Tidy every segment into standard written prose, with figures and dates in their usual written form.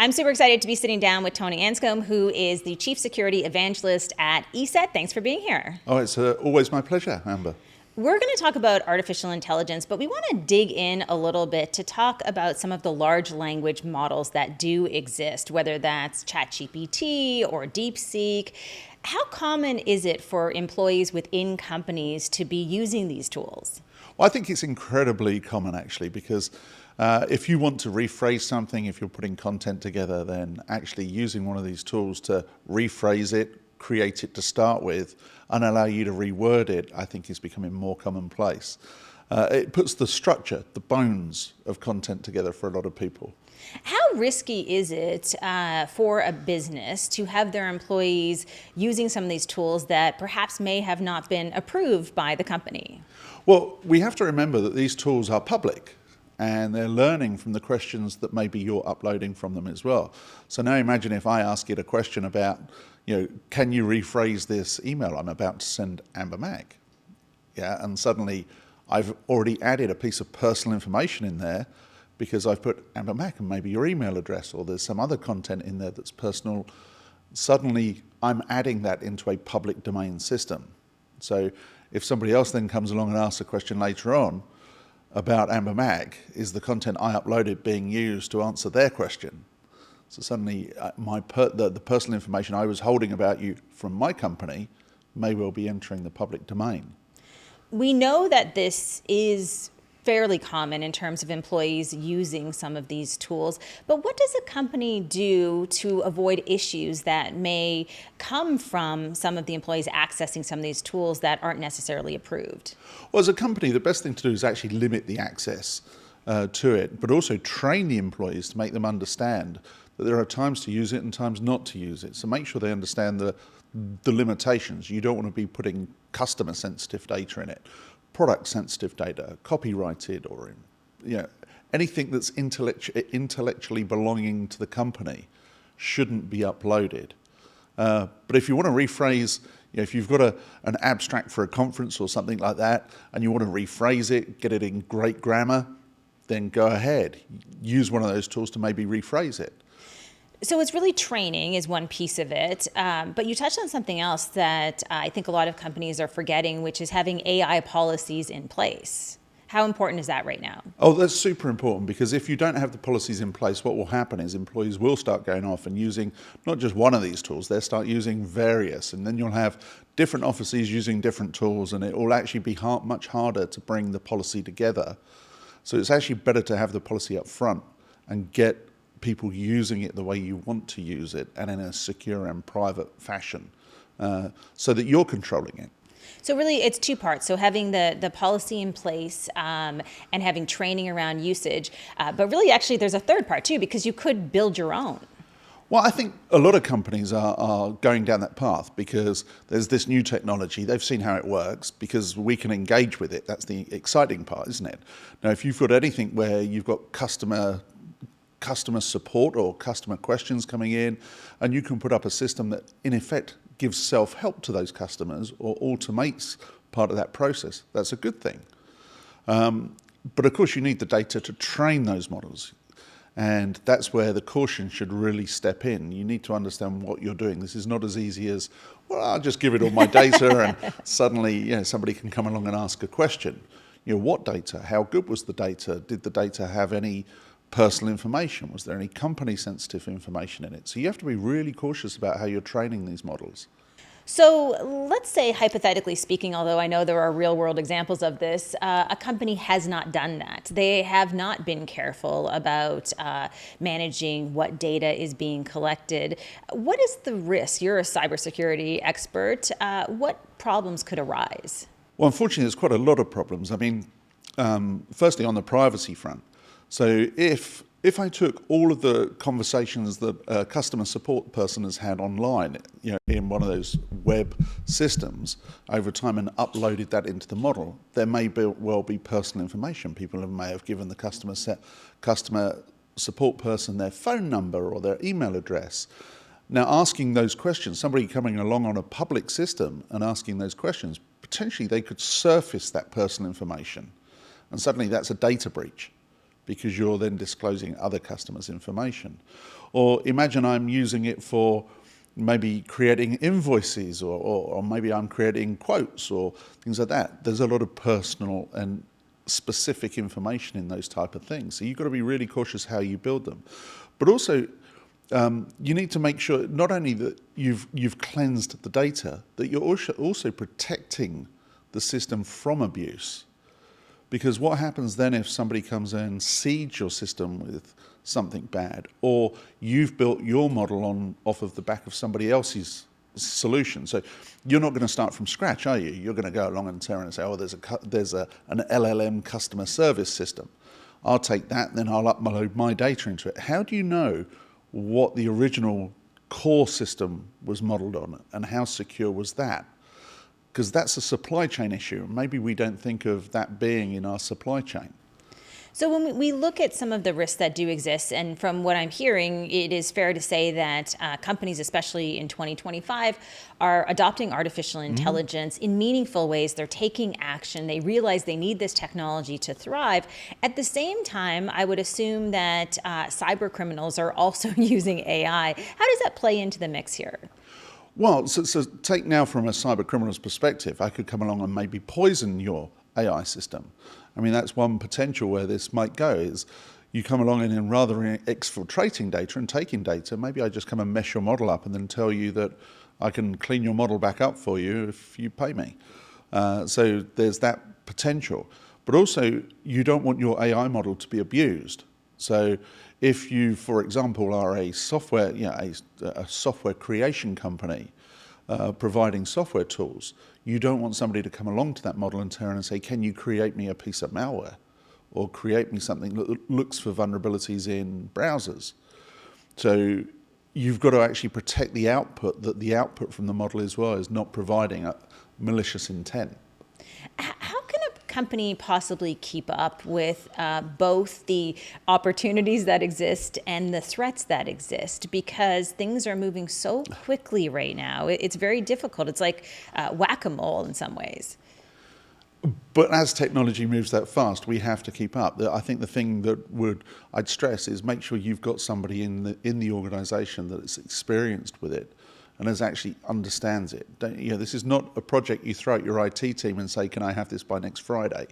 I'm super excited to be sitting down with Tony Anscombe, who is the Chief Security Evangelist at ESET. Thanks for being here. Oh, it's always my pleasure, Amber. We're going to talk about artificial intelligence, but we want to dig in a little bit to talk about some of the large language models that do exist, whether that's ChatGPT or DeepSeek. How common is it for employees within companies to be using these tools? Well, I think it's incredibly common, actually, because if you want to rephrase something, if you're putting content together, then actually using one of these tools to rephrase it, create it to start with, and allow you to reword it, I think is becoming more commonplace. It puts the structure, the bones of content together for a lot of people. How risky is it for a business to have their employees using some of these tools that perhaps may have not been approved by the company? Well, we have to remember that these tools are public and they're learning from the questions that maybe you're uploading from them as well. So now imagine if I ask it a question about, can you rephrase this email I'm about to send AmberMac? Yeah, and suddenly I've already added a piece of personal information in there because I've put AmberMac and maybe your email address, or there's some other content in there that's personal. Suddenly I'm adding that into a public domain system. So if somebody else then comes along and asks a question later on about AmberMac, is the content I uploaded being used to answer their question? So suddenly the personal information I was holding about you from my company may well be entering the public domain. We know that this is fairly common in terms of employees using some of these tools, but what does a company do to avoid issues that may come from some of the employees accessing some of these tools that aren't necessarily approved? Well, as a company, the best thing to do is actually limit the access to it, but also train the employees to make them understand that there are times to use it and times not to use it. So make sure they understand the limitations. You don't want to be putting customer sensitive data in it, product sensitive data, copyrighted, or anything that's intellectually belonging to the company shouldn't be uploaded. But if you want to rephrase, if you've got an abstract for a conference or something like that, and you want to rephrase it, get it in great grammar, then go ahead. Use one of those tools to maybe rephrase it. So it's really training is one piece of it, but you touched on something else that I think a lot of companies are forgetting, which is having AI policies in place. How important is that right now? Oh, that's super important, because if you don't have the policies in place, what will happen is employees will start going off and using not just one of these tools, they'll start using various, and then you'll have different offices using different tools, and it will actually be much harder to bring the policy together. So it's actually better to have the policy up front and get people using it the way you want to use it and in a secure and private fashion so that you're controlling it. So really it's two parts. So having the policy in place and having training around usage. But really actually there's a third part too, because you could build your own. Well, I think a lot of companies are going down that path because there's this new technology. They've seen how it works because we can engage with it. That's the exciting part, isn't it? Now, if you've got anything where you've got customer support or customer questions coming in, and you can put up a system that in effect gives self-help to those customers or automates part of that process, that's a good thing. But of course you need the data to train those models, and that's where the caution should really step in. You need to understand what you're doing. This is not as easy as, well, I'll just give it all my data and suddenly somebody can come along and ask a question. What data? How good was the data? Did the data have any personal information? Was there any company sensitive information in it? So you have to be really cautious about how you're training these models. So let's say, hypothetically speaking, although I know there are real world examples of this, a company has not done that. They have not been careful about managing what data is being collected. What is the risk? You're a cybersecurity expert. What problems could arise? Well, unfortunately, there's quite a lot of problems. I mean, firstly, on the privacy front. So if I took all of the conversations that a customer support person has had online, in one of those web systems over time and uploaded that into the model, there may well be personal information. People may have given the customer support person their phone number or their email address. Now, asking those questions, somebody coming along on a public system and asking those questions, potentially they could surface that personal information, and suddenly that's a data breach. because you're then disclosing other customers' information. Or imagine I'm using it for maybe creating invoices, or maybe I'm creating quotes or things like that. There's a lot of personal and specific information in those type of things. So you've got to be really cautious how you build them. But also, you need to make sure not only that you've cleansed the data, that you're also protecting the system from abuse. Because what happens then if somebody comes in and seeds your system with something bad, or you've built your model off of the back of somebody else's solution? So you're not going to start from scratch, are you? You're going to go along and say, oh, there's an LLM customer service system. I'll take that, and then I'll upload my data into it. How do you know what the original core system was modeled on, and how secure was that? Because that's a supply chain issue. Maybe we don't think of that being in our supply chain. So when we look at some of the risks that do exist, and from what I'm hearing, it is fair to say that companies, especially in 2025, are adopting artificial intelligence in meaningful ways. They're taking action. They realize they need this technology to thrive. At the same time, I would assume that cyber criminals are also using AI. How does that play into the mix here? Well, so take now from a cyber criminal's perspective, I could come along and maybe poison your AI system. I mean, that's one potential where this might go, is you come along and rather than exfiltrating data and taking data, maybe I just come and mesh your model up and then tell you that I can clean your model back up for you if you pay me. So there's that potential. But also, you don't want your AI model to be abused. So if you, for example, are a software, a software creation company providing software tools, you don't want somebody to come along to that model and turn and say, can you create me a piece of malware, or create me something that looks for vulnerabilities in browsers? So you've got to actually protect the output, that the output from the model as well is not providing a malicious intent. How can a company possibly keep up with both the opportunities that exist and the threats that exist? Because things are moving so quickly right now. It's very difficult. It's like whack-a-mole in some ways. But as technology moves that fast, we have to keep up. I think the thing that I'd stress is make sure you've got somebody in the organisation that is experienced with it and actually understands it. This is not a project you throw at your IT team and say, can I have this by next Friday?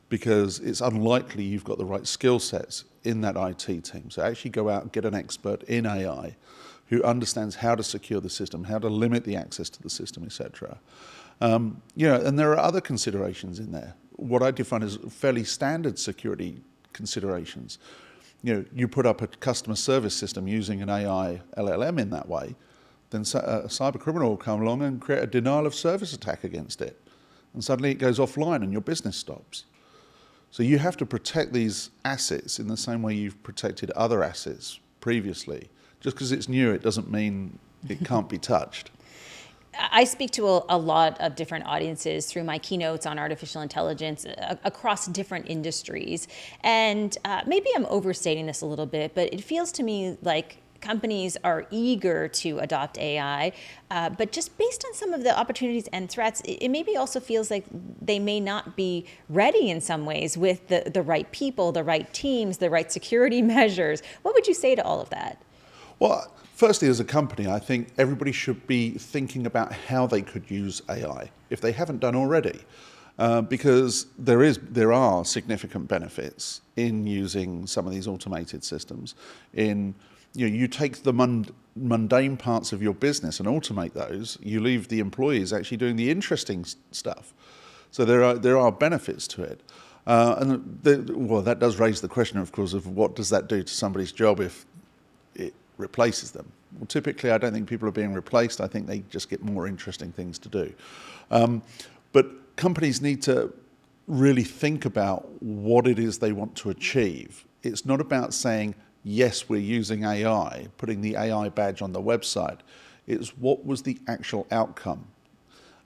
Because it's unlikely you've got the right skill sets in that IT team. So actually go out and get an expert in AI who understands how to secure the system, how to limit the access to the system, etc. And there are other considerations in there. What I define as fairly standard security considerations. You put up a customer service system using an AI LLM in that way, then a cyber criminal will come along and create a denial of service attack against it. And suddenly it goes offline and your business stops. So you have to protect these assets in the same way you've protected other assets previously. Just because it's new, it doesn't mean it can't be touched. I speak to a lot of different audiences through my keynotes on artificial intelligence across different industries. And maybe I'm overstating this a little bit, but it feels to me like companies are eager to adopt AI, but just based on some of the opportunities and threats, it maybe also feels like they may not be ready in some ways with the right people, the right teams, the right security measures. What would you say to all of that? Well, firstly, as a company, I think everybody should be thinking about how they could use AI, if they haven't done already, because there are significant benefits in using some of these automated systems. You take the mundane parts of your business and automate those. You leave the employees actually doing the interesting stuff. So there are benefits to it. That does raise the question, of course, of what does that do to somebody's job if it replaces them? Well, typically, I don't think people are being replaced. I think they just get more interesting things to do. But companies need to really think about what it is they want to achieve. It's not about saying, yes, we're using AI, putting the AI badge on the website. It's what was the actual outcome,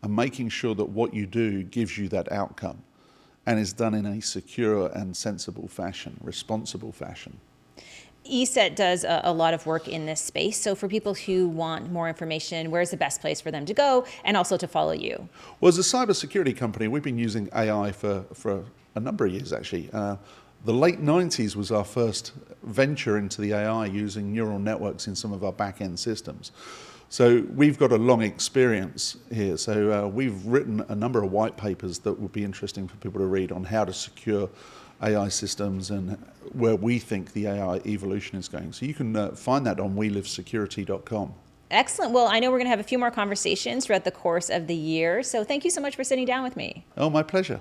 and making sure that what you do gives you that outcome and is done in a secure and sensible fashion, responsible fashion. ESET does a lot of work in this space. So for people who want more information, where's the best place for them to go and also to follow you? Well, as a cybersecurity company, we've been using AI for a number of years, actually. The late 90s was our first venture into the AI using neural networks in some of our back-end systems. So we've got a long experience here. So we've written a number of white papers that would be interesting for people to read on how to secure AI systems and where we think the AI evolution is going. So you can find that on welivesecurity.com. Excellent. Well, I know we're going to have a few more conversations throughout the course of the year. So thank you so much for sitting down with me. Oh, my pleasure.